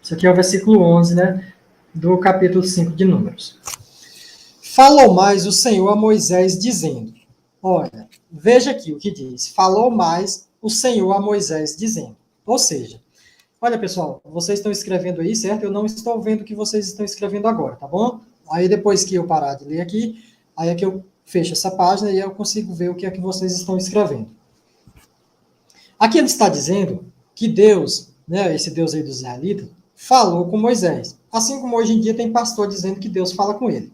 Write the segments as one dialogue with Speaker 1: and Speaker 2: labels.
Speaker 1: Isso aqui é o versículo 11, né, do capítulo 5 de Números. Falou mais o Senhor a Moisés, dizendo, olha, veja aqui o que diz, falou mais o Senhor a Moisés, dizendo, ou seja, olha pessoal, vocês estão escrevendo aí, certo? Eu não estou vendo o que vocês estão escrevendo agora, tá bom? Aí depois que eu parar de ler aqui, aí é que eu fecho essa página e eu consigo ver o que é que vocês estão escrevendo. Aqui ele está dizendo que Deus, né, esse Deus aí dos israelitas, falou com Moisés. Assim como hoje em dia tem pastor dizendo que Deus fala com ele.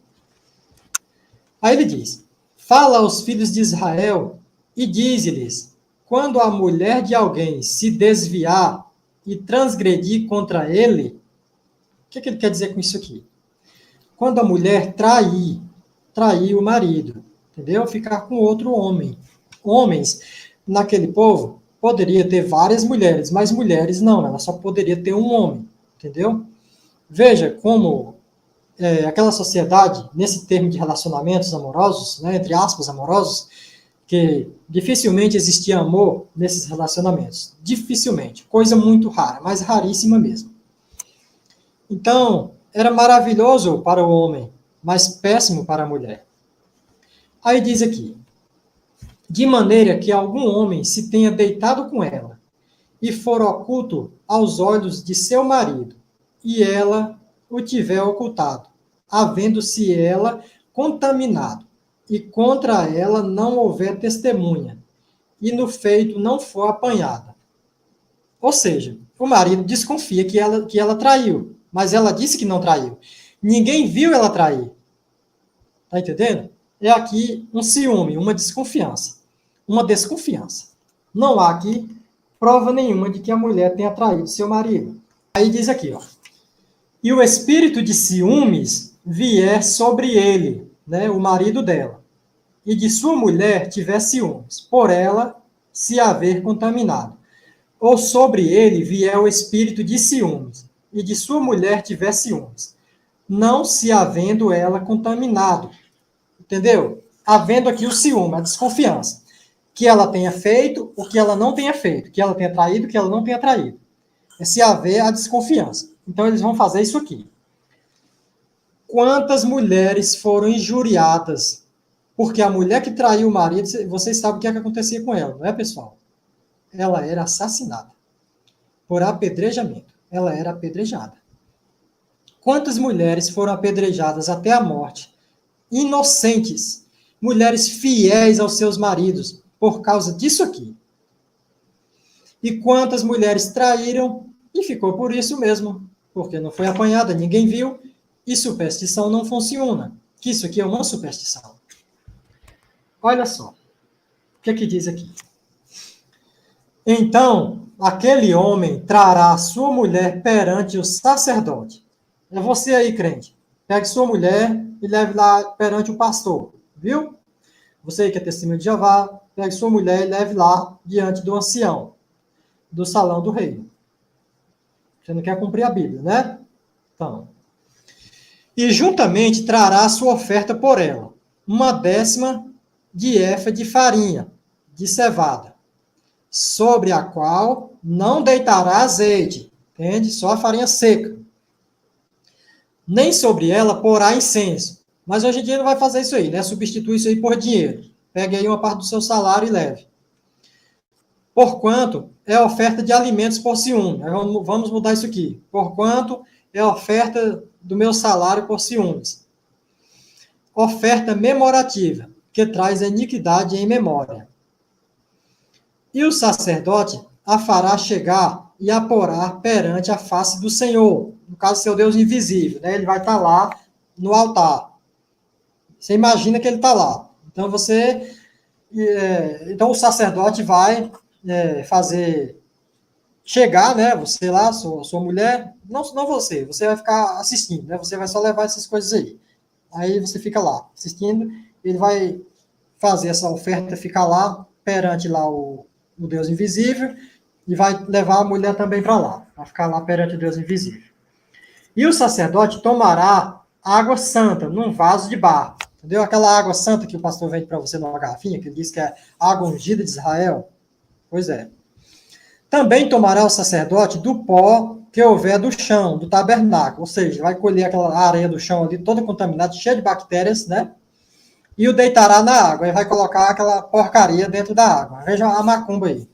Speaker 1: Aí ele diz, fala aos filhos de Israel e dize-lhes, quando a mulher de alguém se desviar e transgredir contra ele, o que ele quer dizer com isso aqui? Quando a mulher trair o marido, entendeu? Ficar com outro homem. Homens, naquele povo, poderia ter várias mulheres, mas mulheres não, ela só poderia ter um homem, entendeu? Veja como aquela sociedade, nesse termo de relacionamentos amorosos, né, entre aspas, amorosos, que dificilmente existia amor nesses relacionamentos. Dificilmente. Coisa muito rara, mas raríssima mesmo. Então, era maravilhoso para o homem, mas péssimo para a mulher. Aí diz aqui, de maneira que algum homem se tenha deitado com ela e for oculto aos olhos de seu marido, e ela o tiver ocultado, havendo-se ela contaminado, e contra ela não houver testemunha, e no feito não for apanhada. Ou seja, o marido desconfia que ela traiu, mas ela disse que não traiu. Ninguém viu ela trair. Tá entendendo? É aqui um ciúme, uma desconfiança. Uma desconfiança. Não há aqui prova nenhuma de que a mulher tenha traído seu marido. Aí diz aqui, ó. E o espírito de ciúmes vier sobre ele, né, o marido dela, e de sua mulher tiver ciúmes, por ela se haver contaminado. Ou sobre ele vier o espírito de ciúmes, e de sua mulher tiver ciúmes, não se havendo ela contaminado. Entendeu? Havendo aqui o ciúme, a desconfiança. Que ela tenha feito, o que ela não tenha feito. Que ela tenha traído, o que ela não tenha traído. É se haver a desconfiança. Então, eles vão fazer isso aqui. Quantas mulheres foram injuriadas? Porque a mulher que traiu o marido, vocês sabem o que é que acontecia com ela, não é, pessoal? Ela era assassinada. Por apedrejamento. Ela era apedrejada. Quantas mulheres foram apedrejadas até a morte? Inocentes. Mulheres fiéis aos seus maridos, por causa disso aqui. E quantas mulheres traíram e ficou por isso mesmo, porque não foi apanhada, ninguém viu, e superstição não funciona. Que isso aqui é uma superstição. Olha só. O que é que diz aqui? Então, aquele homem trará sua mulher perante o sacerdote. É você aí, crente. Pegue sua mulher e leve lá perante o pastor. Viu? Você aí que é testemunho de Jeová, pegue sua mulher e leve lá diante do ancião, do salão do reino. Você não quer cumprir a Bíblia, né? Então. E juntamente trará a sua oferta por ela, 1/10 de efa de farinha, de cevada, sobre a qual não deitará azeite, entende? Só a farinha seca. Nem sobre ela porá incenso. Mas hoje em dia não vai fazer isso aí, né? Substitui isso aí por dinheiro. Pegue aí uma parte do seu salário e leve. Porquanto é oferta de alimentos por ciúme. Vamos mudar isso aqui. Porquanto é oferta do meu salário por ciúmes. Oferta memorativa, que traz a iniquidade em memória. E o sacerdote a fará chegar e a porá perante a face do Senhor. No caso, seu Deus invisível, né? Ele vai estar lá no altar. Você imagina que ele está lá. Então, então o sacerdote vai fazer chegar, né? Você lá, sua mulher, não você vai ficar assistindo, né? Você vai só levar essas coisas aí. Aí você fica lá assistindo, ele vai fazer essa oferta ficar lá perante lá o Deus invisível e vai levar a mulher também para lá, vai ficar lá perante o Deus invisível. E o sacerdote tomará água santa num vaso de barro. Entendeu? Aquela água santa que o pastor vende para você numa garrafinha, que ele diz que é água ungida de Israel. Pois é. Também tomará o sacerdote do pó que houver do chão, do tabernáculo, ou seja, vai colher aquela areia do chão ali toda contaminada, cheia de bactérias, né? E o deitará na água, e vai colocar aquela porcaria dentro da água. Veja a macumba aí.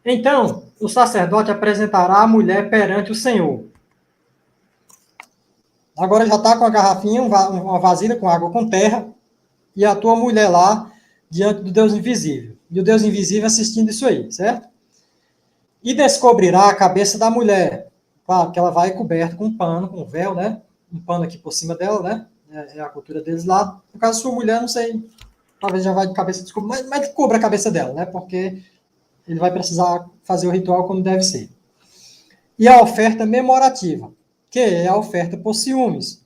Speaker 1: Então, o sacerdote apresentará a mulher perante o Senhor. Agora já está com a garrafinha, uma vasilha com água com terra, e a tua mulher lá, diante do Deus invisível. E o Deus invisível assistindo isso aí, certo? E descobrirá a cabeça da mulher. Claro que ela vai coberta com um pano, com um véu, né? Um pano aqui por cima dela, né? É a cultura deles lá. No caso, sua mulher, não sei, talvez já vai de cabeça descoberta, mas cubra a cabeça dela, né? Porque ele vai precisar fazer o ritual como deve ser. E a oferta memorativa, que é a oferta por ciúmes.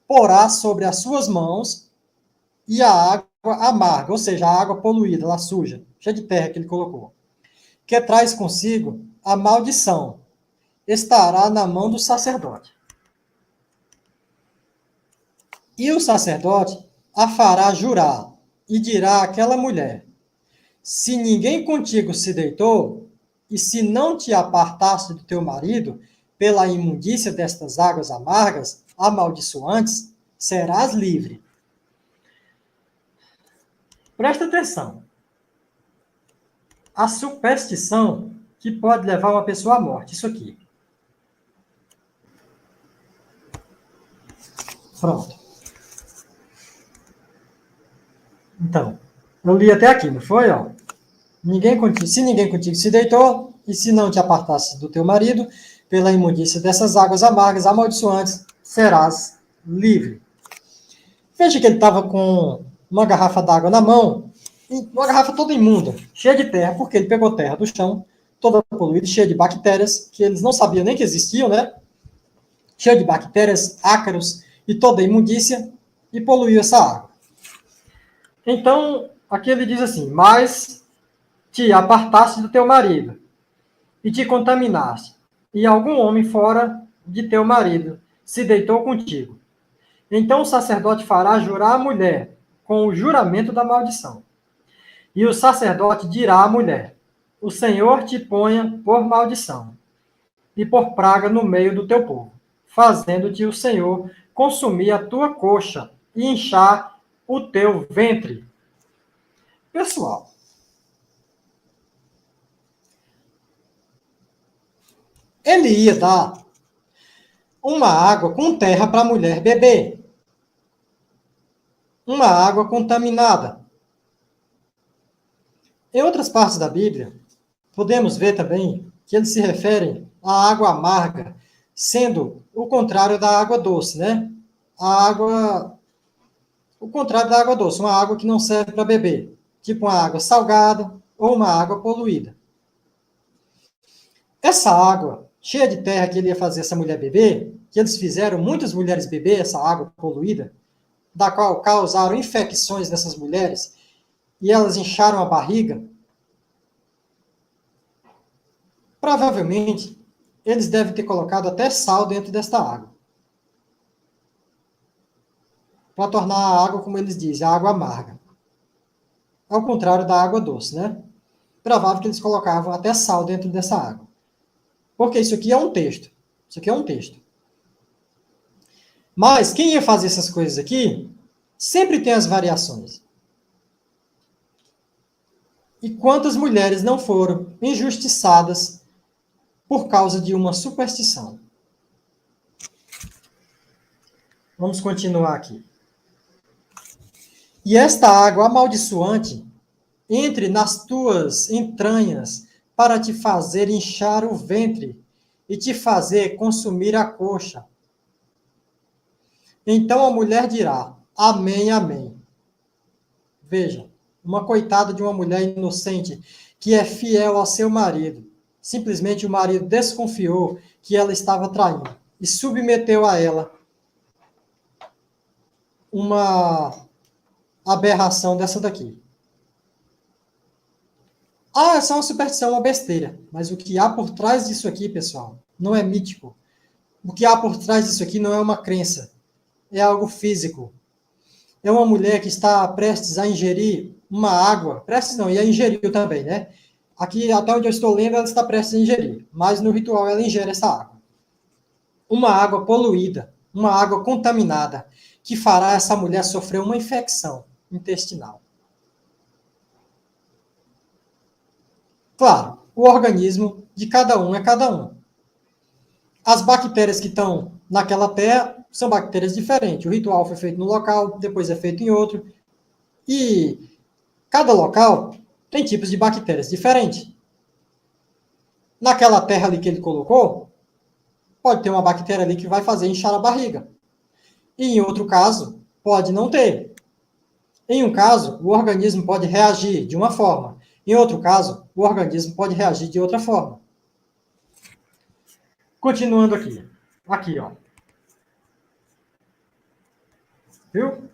Speaker 1: Porá sobre as suas mãos e a água amarga, ou seja, a água poluída, lá suja, cheia de terra que ele colocou, que traz consigo a maldição, estará na mão do sacerdote. E o sacerdote a fará jurar, e dirá àquela mulher: se ninguém contigo se deitou, e se não te apartaste do teu marido, pela imundícia destas águas amargas, amaldiçoantes, serás livre. Presta atenção. A superstição que pode levar uma pessoa à morte, isso aqui. Pronto. Então, eu li até aqui, não foi? Ó? Se ninguém contigo se deitou, e se não te apartasse do teu marido, pela imundícia dessas águas amargas, amaldiçoantes, serás livre. Veja que ele estava com uma garrafa d'água na mão, uma garrafa toda imunda, cheia de terra, porque ele pegou terra do chão, toda poluída, cheia de bactérias, que eles não sabiam nem que existiam, né? Cheia de bactérias, ácaros e toda imundícia, e poluiu essa água. Então, aqui ele diz assim: mas te apartaste do teu marido, e te contaminaste, e algum homem fora de teu marido se deitou contigo. Então o sacerdote fará jurar a mulher com o juramento da maldição. E o sacerdote dirá à mulher: o Senhor te ponha por maldição e por praga no meio do teu povo, fazendo-te o Senhor consumir a tua coxa e inchar o teu ventre. Pessoal, ele ia dar uma água com terra para a mulher beber. Uma água contaminada. Em outras partes da Bíblia, podemos ver também que eles se referem à água amarga, sendo o contrário da água doce, né? O contrário da água doce, uma água que não serve para beber, tipo uma água salgada ou uma água poluída. Essa água cheia de terra que ele ia fazer essa mulher beber, que eles fizeram muitas mulheres beber essa água poluída, da qual causaram infecções nessas mulheres, e elas incharam a barriga, provavelmente eles devem ter colocado até sal dentro desta água. Para tornar a água, como eles dizem, a água amarga. Ao contrário da água doce, né? Provável que eles colocavam até sal dentro dessa água. Porque isso aqui é um texto. Isso aqui é um texto. Mas quem ia fazer essas coisas aqui, sempre tem as variações. E quantas mulheres não foram injustiçadas por causa de uma superstição? Vamos continuar aqui. E esta água amaldiçoante entre nas tuas entranhas para te fazer inchar o ventre e te fazer consumir a coxa. Então a mulher dirá: amém, amém. Veja, uma coitada de uma mulher inocente que é fiel ao seu marido. Simplesmente o marido desconfiou que ela estava traindo e submeteu a ela uma aberração dessa daqui. Ah, é só uma superstição, uma besteira. Mas o que há por trás disso aqui, pessoal, não é mítico. O que há por trás disso aqui não é uma crença. É algo físico. É uma mulher que está prestes a ingerir uma água. Prestes não, e a ingeriu também, né? Aqui, até onde eu estou lendo, ela está prestes a ingerir, mas no ritual ela ingere essa água. Uma água poluída, uma água contaminada, que fará essa mulher sofrer uma infecção intestinal. Claro, o organismo de cada um é cada um. As bactérias que estão naquela terra são bactérias diferentes. O ritual foi feito no local, depois é feito em outro. E cada local tem tipos de bactérias diferentes. Naquela terra ali que ele colocou, pode ter uma bactéria ali que vai fazer inchar a barriga. E em outro caso, pode não ter. Em um caso, o organismo pode reagir de uma forma. Em outro caso, o organismo pode reagir de outra forma. Continuando aqui. Aqui, ó. Viu?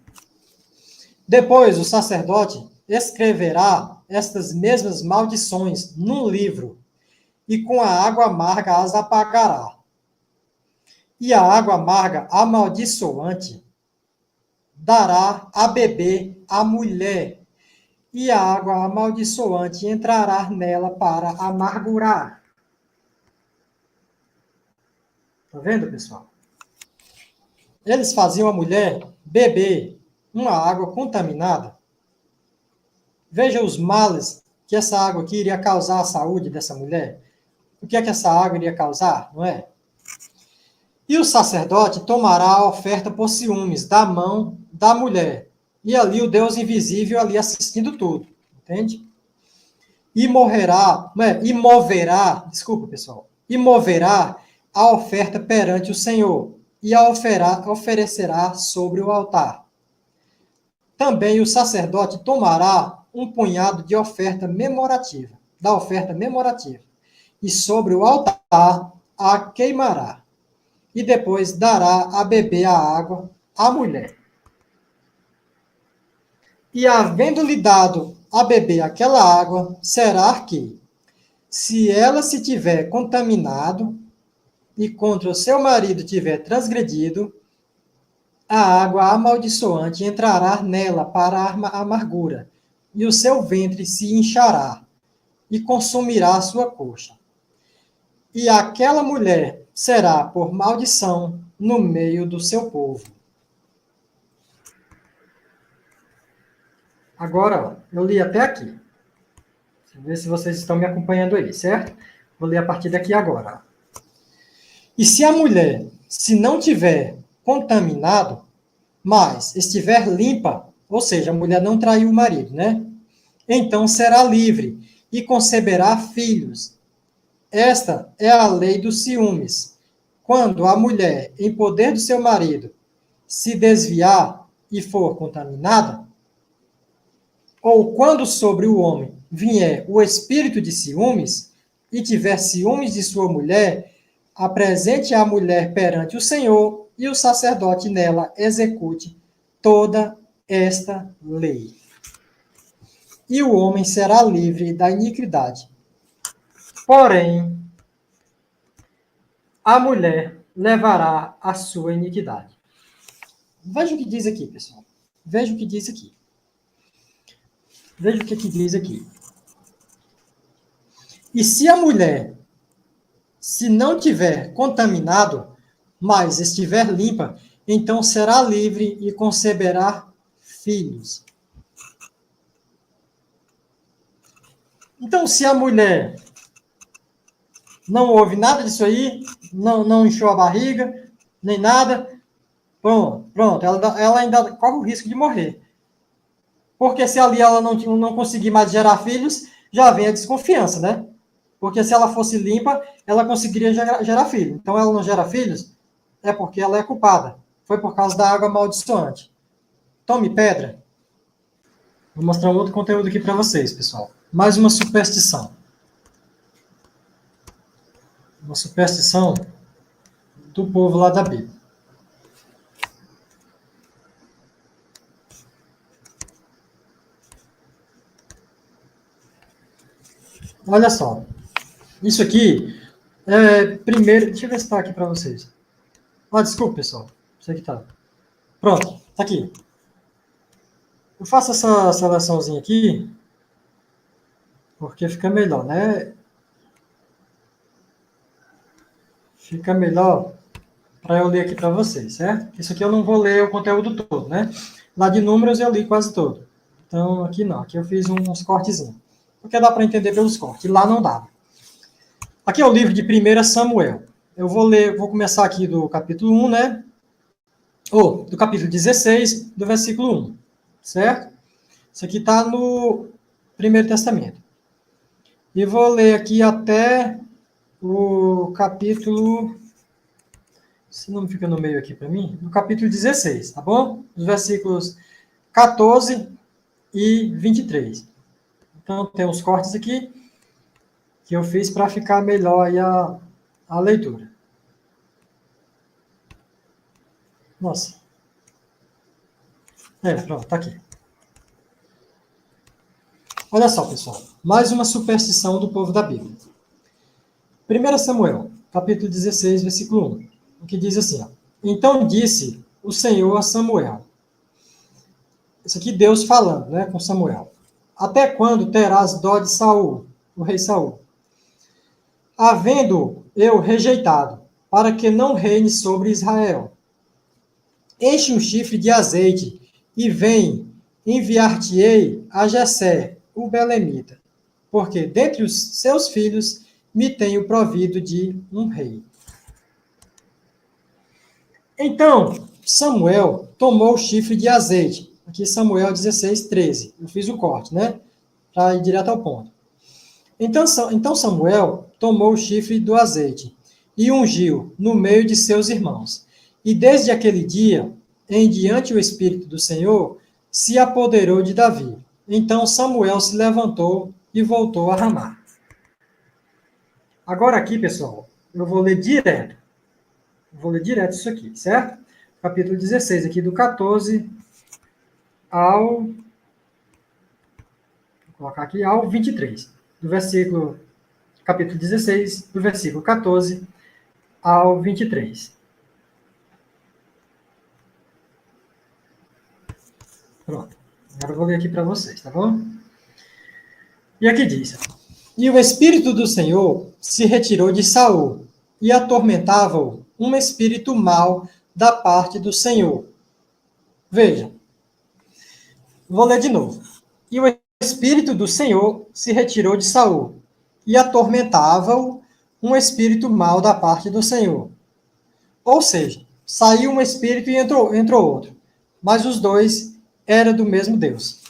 Speaker 1: Depois o sacerdote escreverá estas mesmas maldições num livro e com a água amarga as apagará. E a água amarga amaldiçoante dará a beber à mulher, e a água amaldiçoante entrará nela para amargurar. Tá vendo, pessoal? Eles faziam a mulher beber uma água contaminada. Veja os males que essa água aqui iria causar à saúde dessa mulher. O que é que essa água iria causar, não é? E o sacerdote tomará a oferta por ciúmes da mão da mulher. E ali o Deus invisível ali assistindo tudo, entende? E moverá, desculpa pessoal, e moverá a oferta perante o Senhor e a oferecerá sobre o altar. Também o sacerdote tomará um punhado de oferta memorativa, da oferta memorativa, e sobre o altar a queimará. E depois dará a beber a água à mulher. E havendo-lhe dado a beber aquela água, será que, se ela se tiver contaminado e contra o seu marido tiver transgredido, a água amaldiçoante entrará nela para a amargura, e o seu ventre se inchará, e consumirá a sua coxa. E aquela mulher será por maldição no meio do seu povo. Agora, eu li até aqui. Deixa eu ver se vocês estão me acompanhando aí, certo? Vou ler a partir daqui agora. E se a mulher, se não tiver contaminado, mas estiver limpa, ou seja, a mulher não traiu o marido, né? Então será livre e conceberá filhos. Esta é a lei dos ciúmes. Quando a mulher, em poder do seu marido, se desviar e for contaminada, ou quando sobre o homem vier o espírito de ciúmes, e tiver ciúmes de sua mulher, apresente a mulher perante o Senhor, e o sacerdote nela execute toda esta lei. E o homem será livre da iniquidade. Porém, a mulher levará a sua iniquidade. Veja o que diz aqui, pessoal. Veja o que diz aqui. Veja o que diz aqui. E se a mulher, se não tiver contaminado, mas estiver limpa, então será livre e conceberá filhos. Então, se a mulher não houve nada disso aí, não inchou a barriga, nem nada, pronto, ela ainda corre o risco de morrer. Porque se ali ela não conseguir mais gerar filhos, já vem a desconfiança, né? Porque se ela fosse limpa, ela conseguiria gerar filhos. Então ela não gera filhos, é porque ela é culpada. Foi por causa da água amaldiçoante. Tome pedra. Vou mostrar um outro conteúdo aqui para vocês, pessoal. Mais uma superstição. Uma superstição do povo lá da Bíblia. Olha só. Isso aqui é primeiro... Deixa eu ver se está aqui para vocês. Desculpa, pessoal. Isso aqui tá. Pronto, tá aqui. Eu faço essa seleçãozinha aqui. Porque fica melhor, né? Fica melhor para eu ler aqui para vocês, certo? Isso aqui eu não vou ler o conteúdo todo, né? Lá de números eu li quase todo. Então, aqui não. Aqui eu fiz uns cortezinhos. Porque dá para entender pelos cortes. Lá não dava. Aqui é o livro de 1 Samuel. Eu vou começar aqui do capítulo 1, né? Ou do capítulo 16, do versículo 1. Certo? Isso aqui está no Primeiro Testamento. E vou ler aqui até o capítulo... Se não fica no meio aqui para mim, no capítulo 16, tá bom? Os versículos 14 e 23. Então, tem uns cortes aqui que eu fiz para ficar melhor aí a leitura. Nossa. Pronto, tá aqui. Olha só, pessoal. Mais uma superstição do povo da Bíblia. 1 Samuel, capítulo 16, versículo 1. O que diz assim, ó. Então disse o Senhor a Samuel. Isso aqui Deus falando, né, com Samuel. Até quando terás dó de Saul, o rei Saul? Havendo eu rejeitado, para que não reine sobre Israel. Enche um chifre de azeite e vem, enviar-te-ei a Jessé, o belemita, porque dentre os seus filhos me tenho provido de um rei. Então Samuel tomou o chifre de azeite. Aqui Samuel 16, 13. Eu fiz o corte, né? Para ir direto ao ponto. Então Samuel tomou o chifre do azeite e ungiu no meio de seus irmãos. E desde aquele dia em diante o Espírito do Senhor se apoderou de Davi. Então Samuel se levantou e voltou a Ramá. Agora aqui, pessoal, eu vou ler direto. Vou ler direto isso aqui, certo? Capítulo 16, aqui do 14 ao... Vou colocar aqui ao 23. Do versículo... Capítulo 16, do versículo 14 ao 23. Pronto. Agora eu vou ler aqui para vocês, tá bom? E aqui diz: E o Espírito do Senhor se retirou de Saul, e atormentava-o um espírito mau da parte do Senhor. Veja. Vou ler de novo. E o Espírito do Senhor se retirou de Saul, e atormentava-o um espírito mau da parte do Senhor. Ou seja, saiu um espírito e entrou outro. Mas os dois eram do mesmo Deus.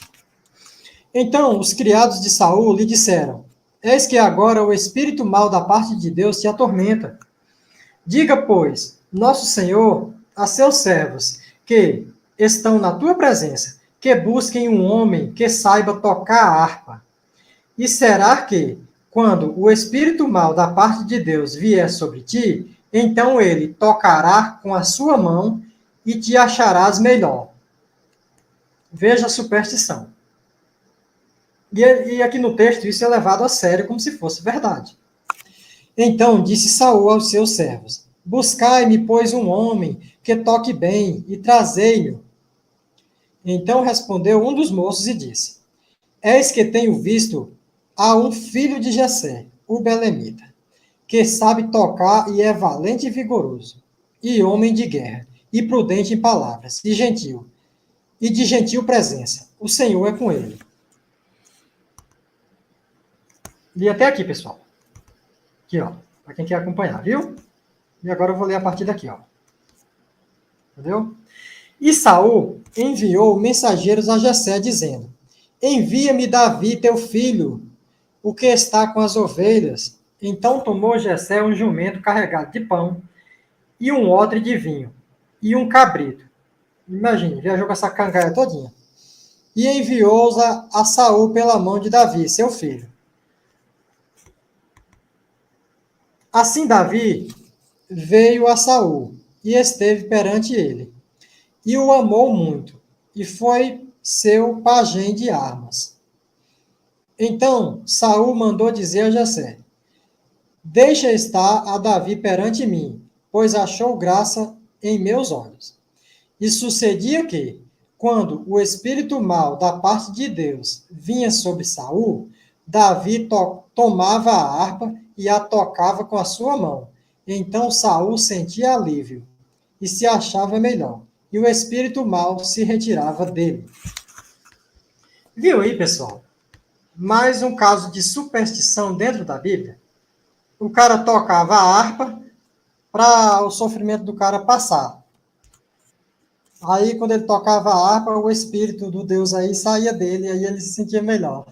Speaker 1: Então os criados de Saul lhe disseram: Eis que agora o espírito mau da parte de Deus te atormenta. Diga, pois, nosso Senhor a seus servos, que estão na tua presença, que busquem um homem que saiba tocar a harpa. E será que, quando o espírito mau da parte de Deus vier sobre ti, então ele tocará com a sua mão e te acharás melhor. Veja a superstição. E aqui no texto isso é levado a sério como se fosse verdade. Então disse Saul aos seus servos: Buscai-me, pois, um homem que toque bem e trazei-me. Então respondeu um dos moços e disse: Eis que tenho visto a um filho de Jessé, o belemita, que sabe tocar e é valente e vigoroso, e homem de guerra, e prudente em palavras, e gentil, e de gentil presença. O Senhor é com ele. Li até aqui, pessoal. Aqui, ó, para quem quer acompanhar, viu? E agora eu vou ler a partir daqui, ó. Entendeu? E Saul enviou mensageiros a Jessé, dizendo: Envia-me Davi, teu filho, o que está com as ovelhas. Então tomou Jessé um jumento carregado de pão, e um odre de vinho, e um cabrito. Imagine, viajou com essa cangaia todinha. E enviou-os a Saul pela mão de Davi, seu filho. Assim Davi veio a Saul, e esteve perante ele, e o amou muito, e foi seu pajem de armas. Então Saul mandou dizer a Jessé: Deixa estar a Davi perante mim, pois achou graça em meus olhos. E sucedia que, quando o espírito mau da parte de Deus vinha sobre Saul, Davi tomava a harpa e a tocava com a sua mão. Então Saul sentia alívio e se achava melhor, e o espírito mau se retirava dele. Viu aí, pessoal? Mais um caso de superstição dentro da Bíblia. O cara tocava a harpa para o sofrimento do cara passar. Aí, quando ele tocava a harpa, o espírito do Deus aí saía dele, e aí ele se sentia melhor.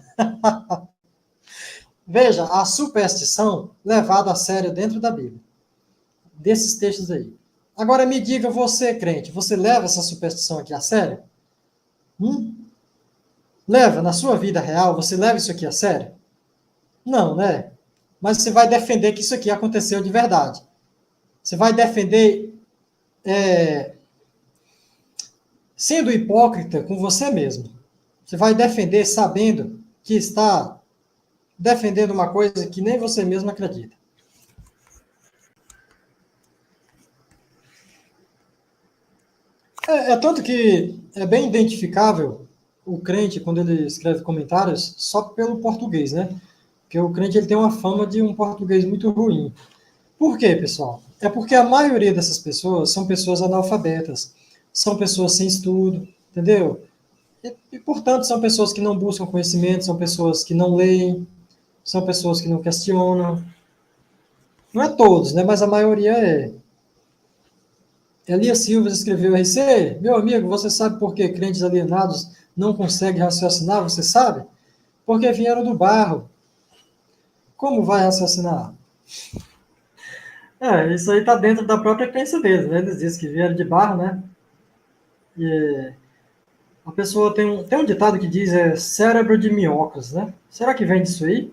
Speaker 1: Veja, a superstição levada a sério dentro da Bíblia. Desses textos aí. Agora me diga, você, crente, você leva essa superstição aqui a sério? Leva na sua vida real? Você leva isso aqui a sério? Não, né? Mas você vai defender que isso aqui aconteceu de verdade. Você vai defender sendo hipócrita com você mesmo. Você vai defender sabendo que está defendendo uma coisa que nem você mesmo acredita. É tanto que é bem identificável o crente, quando ele escreve comentários, só pelo português, né? Porque o crente ele tem uma fama de um português muito ruim. Por quê, pessoal? É porque a maioria dessas pessoas são pessoas analfabetas, são pessoas sem estudo, entendeu? Portanto, são pessoas que não buscam conhecimento, são pessoas que não leem, são pessoas que não questionam. Não é todos, né? Mas a maioria é. Elias Silva escreveu RC, meu amigo, você sabe por que crentes alienados não conseguem raciocinar? Você sabe? Porque vieram do barro. Como vai raciocinar? Isso aí está dentro da própria crença deles, né? Eles dizem que vieram de barro, né? E a pessoa tem um ditado que diz cérebro de minhocas, né? Será que vem disso aí?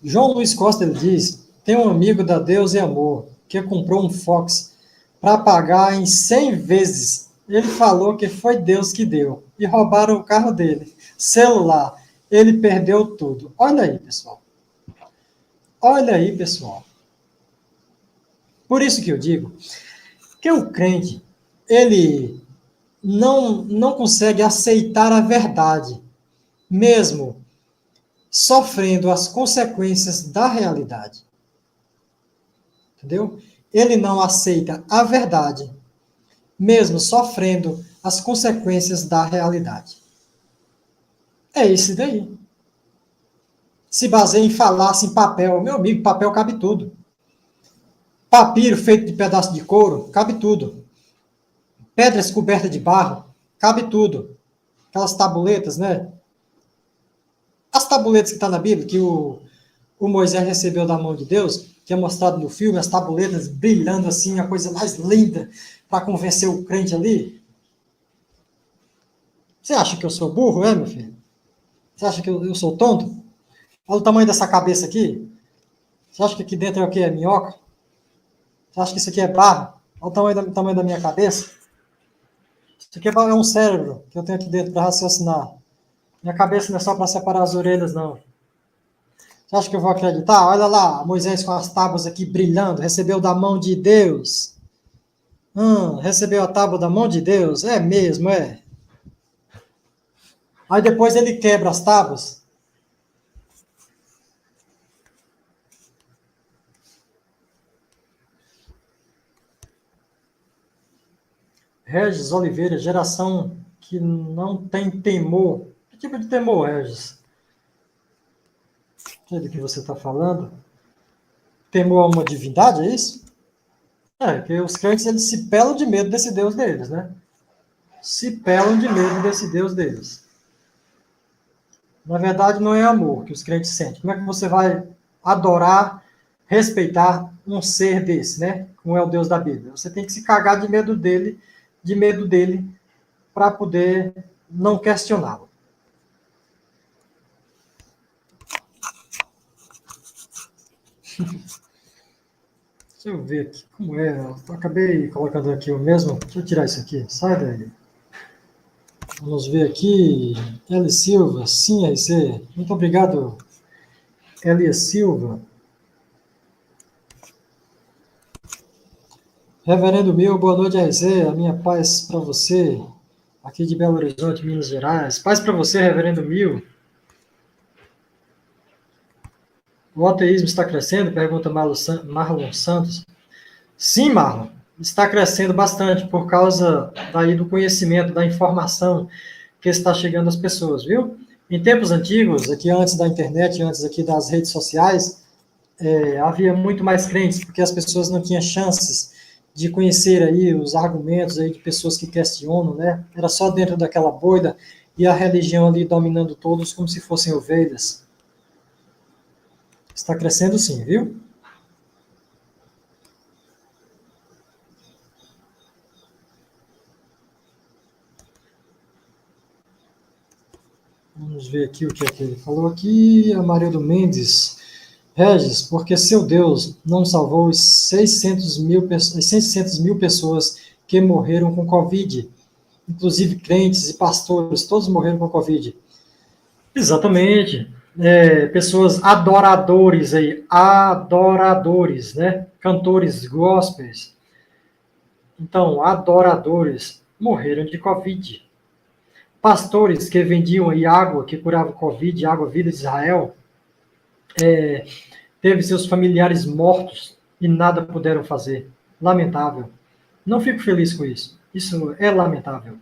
Speaker 1: João Luiz Costa ele diz: tem um amigo da Deus e Amor que comprou um Fox para pagar em 100 vezes. Ele falou que foi Deus que deu e roubaram o carro dele, celular. Ele perdeu tudo. Olha aí, pessoal. Olha aí, pessoal. Por isso que eu digo que o crente ele não consegue aceitar a verdade, mesmo sofrendo as consequências da realidade. Entendeu? Ele não aceita a verdade, mesmo sofrendo as consequências da realidade. É esse daí. Se baseia em falar em papel. Meu amigo, papel cabe tudo. Papiro feito de pedaço de couro, cabe tudo. Pedras cobertas de barro, cabe tudo. Aquelas tabuletas, né? As tabuletas que estão na Bíblia, que o Moisés recebeu da mão de Deus, que é mostrado no filme, as tabuletas brilhando assim, a coisa mais linda para convencer o crente ali. Você acha que eu sou burro, meu filho? Você acha que eu sou tonto? Olha o tamanho dessa cabeça aqui. Você acha que aqui dentro é o que? É minhoca? Você acha que isso aqui é barro? Olha o tamanho da minha cabeça. Isso aqui é um cérebro que eu tenho aqui dentro para raciocinar. Minha cabeça não é só para separar as orelhas, não. Você acha que eu vou acreditar? Olha lá, Moisés com as tábuas aqui brilhando, recebeu da mão de Deus. Recebeu a tábua da mão de Deus? É mesmo, é. Aí depois ele quebra as tábuas. Regis Oliveira, geração que não tem temor. Que tipo de temor, Regis? Do que você está falando? Temor a uma divindade, é isso? Porque os crentes eles se pelam de medo desse Deus deles, né? Se pelam de medo desse Deus deles. Na verdade, não é amor que os crentes sentem. Como é que você vai adorar, respeitar um ser desse, né? Como é o Deus da Bíblia? Você tem que se cagar de medo dele, para poder não questioná-lo. Deixa eu ver aqui como é. Eu acabei colocando aqui o mesmo. Deixa eu tirar isso aqui. Sai daí. Vamos ver aqui. L. Silva. Sim, RC. Muito obrigado, L. Silva. Reverendo Mil, boa noite, RZ. A minha paz para você, aqui de Belo Horizonte, Minas Gerais. Paz para você, Reverendo Mil. O ateísmo está crescendo? Pergunta Marlon Santos. Sim, Marlon, está crescendo bastante por causa daí do conhecimento, da informação que está chegando às pessoas, viu? Em tempos antigos, aqui antes da internet, antes aqui das redes sociais, havia muito mais crentes, porque as pessoas não tinham chances de conhecer aí os argumentos aí de pessoas que questionam, né? Era só dentro daquela bolha e a religião ali dominando todos como se fossem ovelhas. Está crescendo sim, viu? Vamos ver aqui o que é que ele falou aqui. Amarildo Mendes. Regis, porque seu Deus não salvou os 600 mil pessoas que morreram com Covid, inclusive crentes e pastores, todos morreram com Covid. Exatamente. Pessoas adoradores aí, adoradores, né? Cantores gospels. Então, adoradores morreram de Covid. Pastores que vendiam aí água, que curava Covid, água vida de Israel, teve seus familiares mortos e nada puderam fazer. Lamentável. Não fico feliz com isso. Isso é lamentável.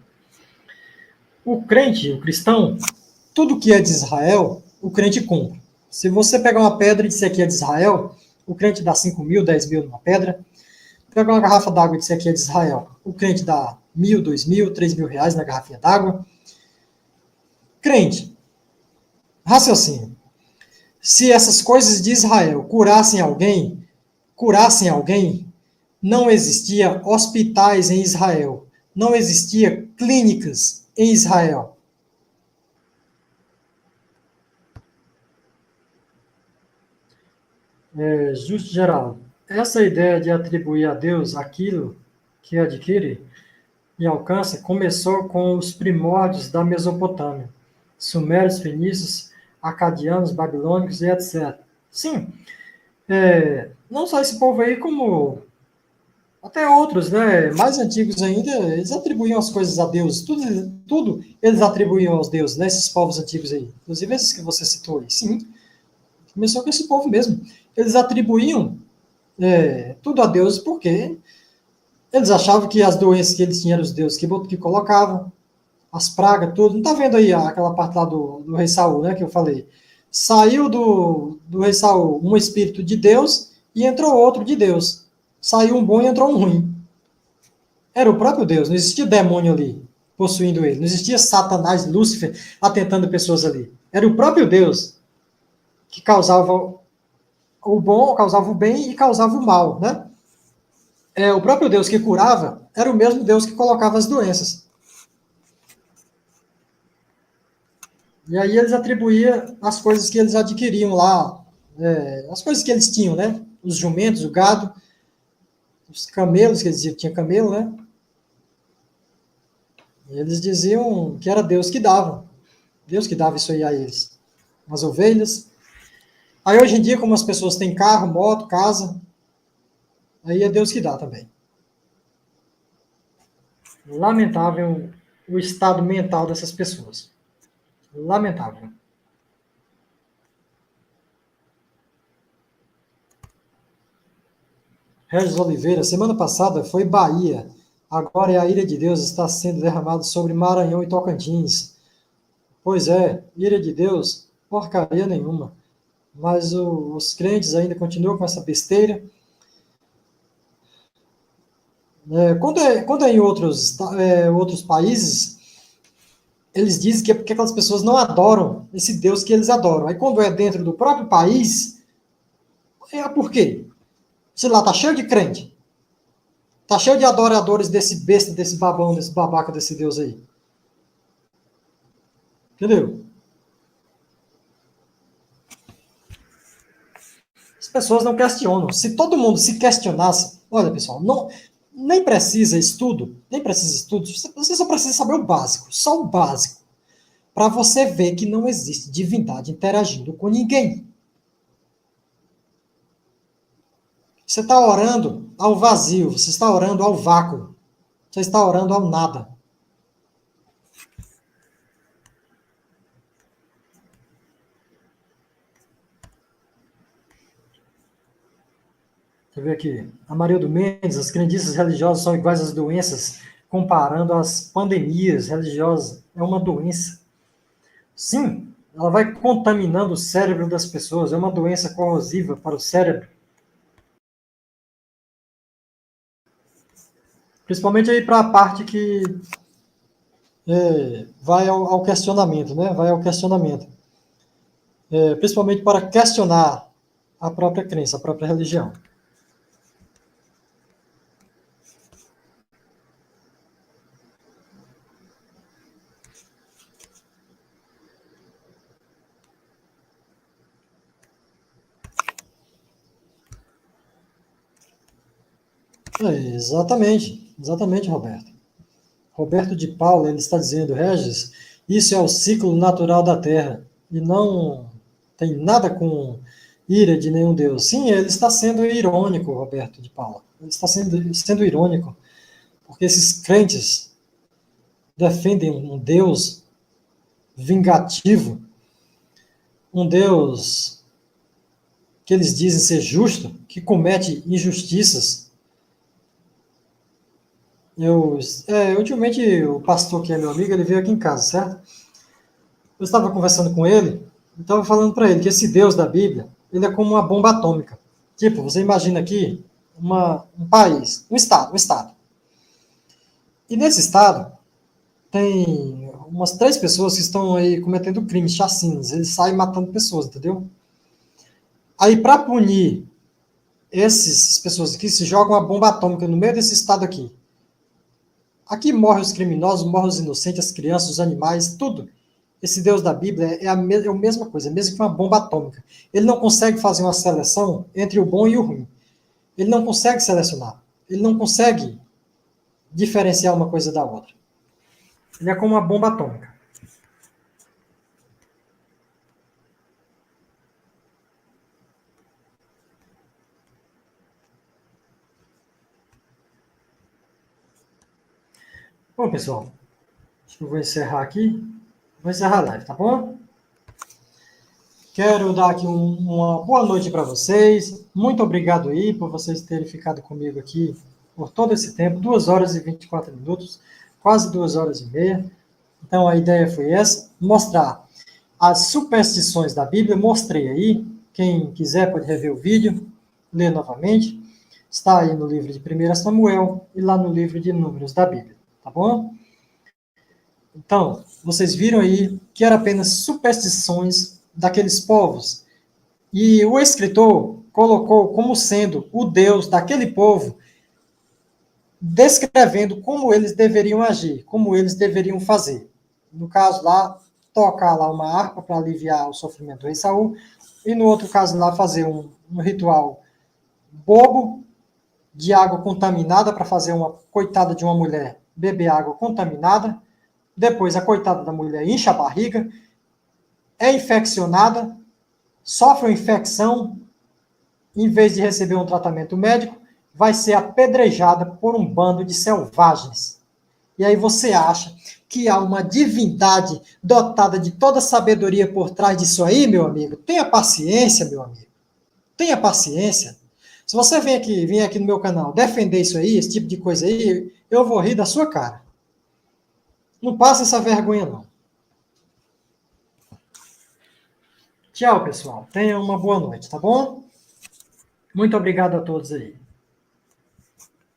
Speaker 1: O crente, o cristão, tudo que é de Israel, o crente cumpre. Se você pegar uma pedra e disser que é de Israel, o crente dá 5 mil, 10 mil numa pedra. Pegar uma garrafa d'água e disser que é de Israel, o crente dá 1.000, 2.000, 3.000 reais na garrafinha d'água. Crente, raciocínio. Se essas coisas de Israel curassem alguém, não existia hospitais em Israel, não existia clínicas em Israel. Justo geral, essa ideia de atribuir a Deus aquilo que adquire e alcança começou com os primórdios da Mesopotâmia, sumérios, fenícios, acadianos, babilônicos e etc. Sim, não só esse povo aí, como até outros, né, mais antigos ainda, eles atribuíam as coisas a Deus, tudo eles atribuíam aos deuses, né, esses povos antigos aí, inclusive esses que você citou aí. Sim, começou com esse povo mesmo. Eles atribuíam tudo a Deus porque eles achavam que as doenças que eles tinham eram os deuses que colocavam, as pragas, tudo. Não está vendo aí aquela parte lá do rei Saul, né, que eu falei? Saiu do rei Saul um espírito de Deus e entrou outro de Deus. Saiu um bom e entrou um ruim. Era o próprio Deus, não existia demônio ali possuindo ele, não existia Satanás, Lúcifer atentando pessoas ali. Era o próprio Deus que causava o bom, causava o bem e causava o mal, né? O próprio Deus que curava era o mesmo Deus que colocava as doenças. E aí eles atribuíam as coisas que eles adquiriam lá, as coisas que eles tinham, né? Os jumentos, o gado, os camelos, que eles diziam que tinha camelo, né? E eles diziam que era Deus que dava isso aí a eles, as ovelhas. Aí hoje em dia, como as pessoas têm carro, moto, casa, aí é Deus que dá também. Lamentável o estado mental dessas pessoas. Lamentável. Regis Oliveira, semana passada foi Bahia. Agora é a ira de Deus está sendo derramada sobre Maranhão e Tocantins. Pois é, ira de Deus, porcaria nenhuma. Mas os crentes ainda continuam com essa besteira. Quando é em outros países, eles dizem que é porque aquelas pessoas não adoram esse Deus que eles adoram. Aí quando é dentro do próprio país, por quê? Se lá tá cheio de crente, tá cheio de adoradores desse besta, desse babão, desse babaca, desse Deus aí. Entendeu? As pessoas não questionam. Se todo mundo se questionasse, olha pessoal, nem precisa estudo, você só precisa saber o básico, só o básico, para você ver que não existe divindade interagindo com ninguém. Você está orando ao vazio, você está orando ao vácuo, você está orando ao nada. Deixa eu ver aqui. A Marildo Mendes, as crendices religiosas são iguais às doenças, comparando as pandemias religiosas. É uma doença. Sim, ela vai contaminando o cérebro das pessoas. É uma doença corrosiva para o cérebro. Principalmente aí para a parte que vai ao questionamento, né? Vai ao questionamento. Principalmente para questionar a própria crença, a própria religião. Exatamente, Roberto. Roberto de Paula, ele está dizendo, Regis, isso é o ciclo natural da Terra e não tem nada com ira de nenhum Deus. Sim, ele está sendo irônico, Roberto de Paula. Ele está sendo irônico, porque esses crentes defendem um Deus vingativo, um Deus que eles dizem ser justo, que comete injustiças. Ultimamente, o pastor que é meu amigo, ele veio aqui em casa, certo? Eu estava conversando com ele, e estava falando para ele que esse Deus da Bíblia, ele é como uma bomba atômica. Tipo, você imagina aqui um país, um estado. E nesse estado tem umas 3 pessoas que estão aí cometendo crimes, chacinas. Eles saem matando pessoas, entendeu? Aí, para punir essas pessoas aqui, se jogam uma bomba atômica no meio desse estado aqui. Aqui morrem os criminosos, morrem os inocentes, as crianças, os animais, tudo. Esse Deus da Bíblia é a mesma coisa, mesmo que uma bomba atômica. Ele não consegue fazer uma seleção entre o bom e o ruim. Ele não consegue selecionar. Ele não consegue diferenciar uma coisa da outra. Ele é como uma bomba atômica. Bom, pessoal, acho que eu vou encerrar aqui. Vou encerrar a live, tá bom? Quero dar aqui uma boa noite para vocês. Muito obrigado aí por vocês terem ficado comigo aqui por todo esse tempo, 2 horas e 24 minutos, quase 2 horas e meia. Então a ideia foi essa, mostrar as superstições da Bíblia, mostrei aí. Quem quiser pode rever o vídeo, ler novamente. Está aí no livro de 1 Samuel e lá no livro de Números da Bíblia, tá bom? Então, vocês viram aí que eram apenas superstições daqueles povos. E o escritor colocou como sendo o Deus daquele povo, descrevendo como eles deveriam agir, como eles deveriam fazer. No caso lá, tocar lá uma harpa para aliviar o sofrimento do rei Saul, e no outro caso lá, fazer um ritual bobo de água contaminada para fazer uma coitada de uma mulher beber água contaminada. Depois a coitada da mulher incha a barriga, é infeccionada, sofre uma infecção, em vez de receber um tratamento médico, vai ser apedrejada por um bando de selvagens. E aí você acha que há uma divindade dotada de toda sabedoria por trás disso aí, meu amigo? Tenha paciência, meu amigo. Tenha paciência. Se você vem aqui no meu canal defender isso aí, esse tipo de coisa aí, eu vou rir da sua cara. Não passa essa vergonha, não. Tchau, pessoal. Tenham uma boa noite, tá bom? Muito obrigado a todos aí.